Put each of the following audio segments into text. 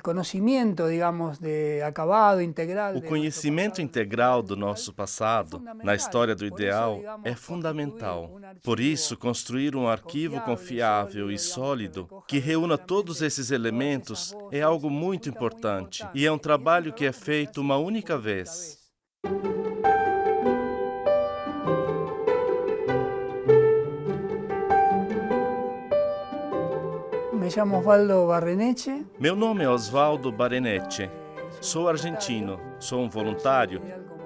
conocimiento, digamos, de acabado integral. O conhecimento integral do nosso passado, na história do ideal, é fundamental. Por isso, construir um arquivo confiável e sólido que reúna todos esses elementos é algo muito importante e é um trabalho que é feito uma única vez. Me chamo Osvaldo Barreneche. Meu nome é Osvaldo Barreneche. Sou argentino, sou um voluntário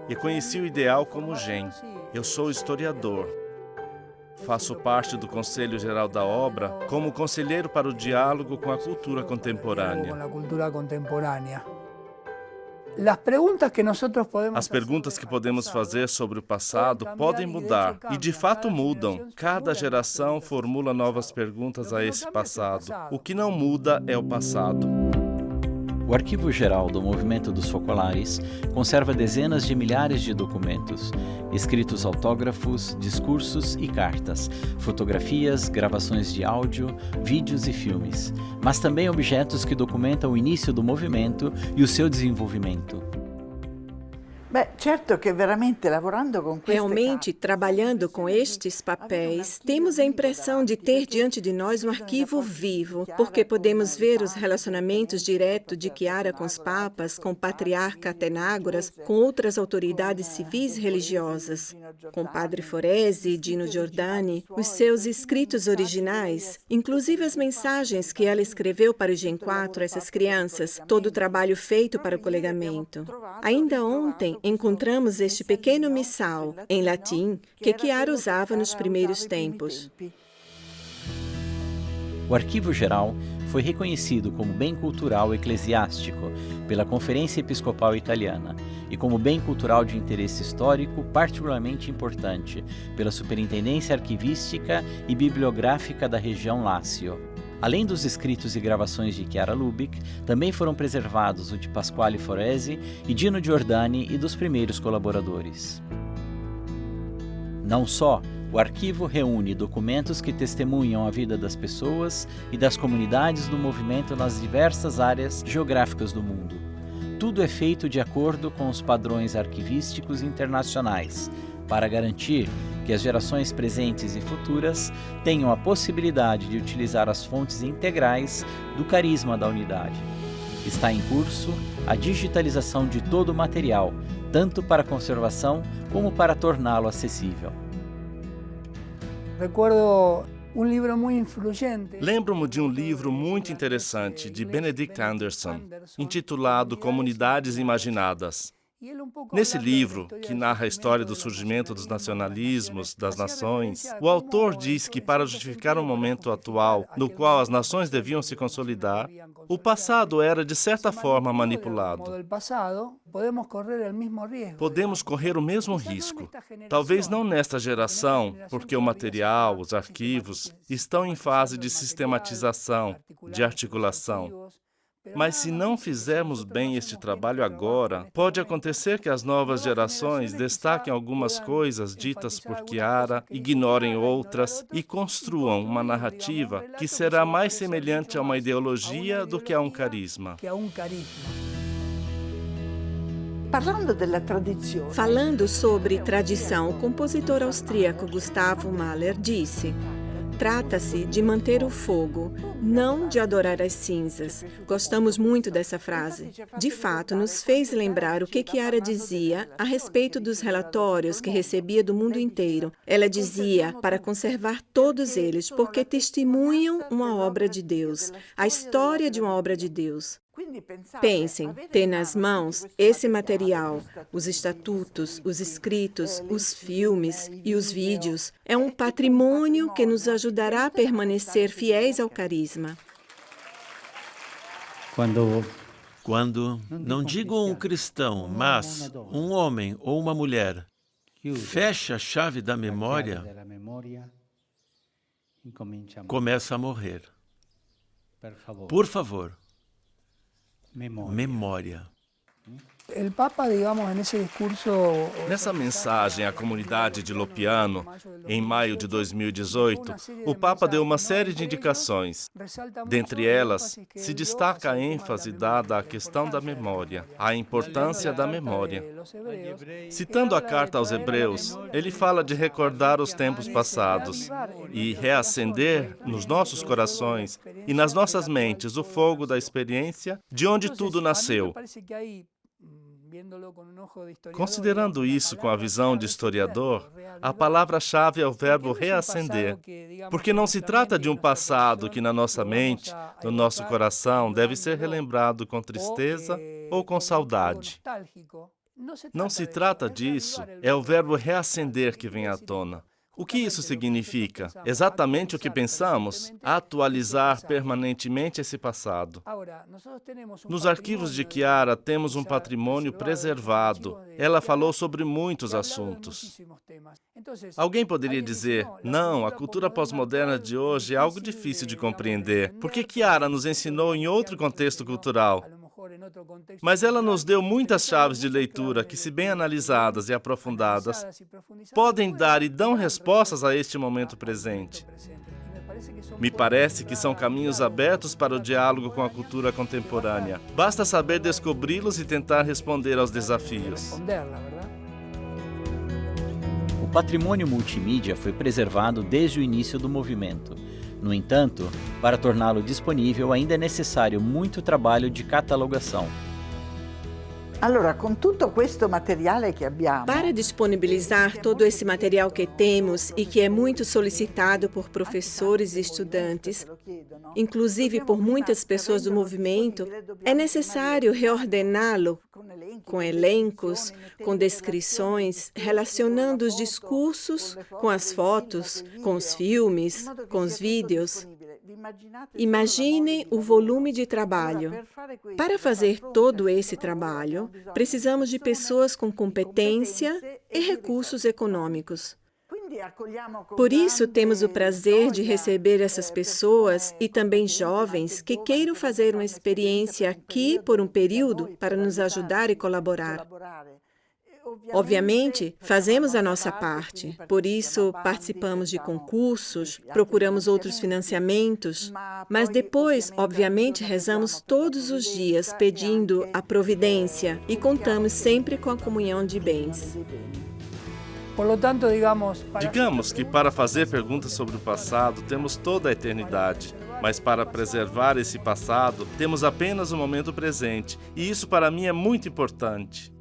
e conheci o ideal como GEM. Eu sou historiador. Faço parte do Conselho Geral da Obra como conselheiro para o diálogo com a cultura contemporânea. As perguntas que podemos fazer sobre o passado podem mudar, e de fato mudam. Cada geração formula novas perguntas a esse passado. O que não muda é o passado. O Arquivo Geral do Movimento dos Focolares conserva dezenas de milhares de documentos, escritos autógrafos, discursos e cartas, fotografias, gravações de áudio, vídeos e filmes, mas também objetos que documentam o início do movimento e o seu desenvolvimento. Realmente, trabalhando com estes papéis, temos a impressão de ter diante de nós um arquivo vivo, porque podemos ver os relacionamentos diretos de Chiara com os papas, com o patriarca Atenágoras, com outras autoridades civis e religiosas, com o padre Foresi e Dino Giordani, os seus escritos originais, inclusive as mensagens que ela escreveu para o Gen 4, essas crianças, todo o trabalho feito para o colegamento. Ainda ontem, encontramos este pequeno missal, em latim, que Chiara usava nos primeiros tempos. O Arquivo Geral foi reconhecido como bem cultural eclesiástico pela Conferência Episcopal Italiana e como bem cultural de interesse histórico particularmente importante pela Superintendência Arquivística e Bibliográfica da região Lácio. Além dos escritos e gravações de Chiara Lubich, também foram preservados o de Pasquale Foresi e Dino Giordani e dos primeiros colaboradores. Não só, o arquivo reúne documentos que testemunham a vida das pessoas e das comunidades do movimento nas diversas áreas geográficas do mundo. Tudo é feito de acordo com os padrões arquivísticos internacionais, para garantir que as gerações presentes e futuras tenham a possibilidade de utilizar as fontes integrais do carisma da unidade. Está em curso a digitalização de todo o material, tanto para conservação como para torná-lo acessível. Lembro-me de um livro muito interessante de Benedict Anderson, intitulado Comunidades Imaginadas. Nesse livro, que narra a história do surgimento dos nacionalismos, das nações, o autor diz que para justificar o momento atual, no qual as nações deviam se consolidar, o passado era de certa forma manipulado. Podemos correr o mesmo risco. Talvez não nesta geração, porque o material, os arquivos, estão em fase de sistematização, de articulação. Mas se não fizermos bem este trabalho agora, pode acontecer que as novas gerações destaquem algumas coisas ditas por Chiara, ignorem outras e construam uma narrativa que será mais semelhante a uma ideologia do que a um carisma. Falando sobre tradição, o compositor austríaco Gustav Mahler disse: trata-se de manter o fogo, não de adorar as cinzas. Gostamos muito dessa frase. De fato, nos fez lembrar o que Chiara dizia a respeito dos relatórios que recebia do mundo inteiro. Ela dizia para conservar todos eles, porque testemunham uma obra de Deus, a história de uma obra de Deus. Pensem, ter nas mãos esse material, os estatutos, os escritos, os filmes e os vídeos, é um patrimônio que nos ajudará a permanecer fiéis ao carisma. Quando, não digo um cristão, mas um homem ou uma mulher, fecha a chave da memória, começa a morrer. Por favor. Memória. El Papa, digamos, nesse discurso... Nessa mensagem à comunidade de Lopiano, em maio de 2018, o Papa deu uma série de indicações. Dentre elas, se destaca a ênfase dada à questão da memória, a importância da memória. Citando a carta aos Hebreus, ele fala de recordar os tempos passados e reacender nos nossos corações e nas nossas mentes o fogo da experiência de onde tudo nasceu. Considerando isso com a visão de historiador, a palavra-chave é o verbo reacender, porque não se trata de um passado que na nossa mente, no nosso coração, deve ser relembrado com tristeza ou com saudade. Não se trata disso, é o verbo reacender que vem à tona. O que isso significa? Exatamente o que pensamos? Atualizar permanentemente esse passado. Nos arquivos de Chiara temos um patrimônio preservado. Ela falou sobre muitos assuntos. Alguém poderia dizer, não, a cultura pós-moderna de hoje é algo difícil de compreender, porque Chiara nos ensinou em outro contexto cultural. Mas ela nos deu muitas chaves de leitura que, se bem analisadas e aprofundadas, podem dar e dão respostas a este momento presente. Me parece que são caminhos abertos para o diálogo com a cultura contemporânea. Basta saber descobri-los e tentar responder aos desafios. O patrimônio multimídia foi preservado desde o início do movimento. No entanto, para torná-lo disponível, ainda é necessário muito trabalho de catalogação. Para disponibilizar todo esse material que temos e que é muito solicitado por professores e estudantes, inclusive por muitas pessoas do movimento, é necessário reordená-lo com elencos, com descrições, relacionando os discursos com as fotos, com os filmes, com os vídeos. Imaginem o volume de trabalho. Para fazer todo esse trabalho, precisamos de pessoas com competência e recursos econômicos. Por isso, temos o prazer de receber essas pessoas e também jovens que queiram fazer uma experiência aqui por um período para nos ajudar e colaborar. Obviamente, fazemos a nossa parte, por isso participamos de concursos, procuramos outros financiamentos, mas depois, obviamente, rezamos todos os dias pedindo a providência e contamos sempre com a comunhão de bens. Digamos que para fazer perguntas sobre o passado temos toda a eternidade, mas para preservar esse passado temos apenas o momento presente, e isso para mim é muito importante.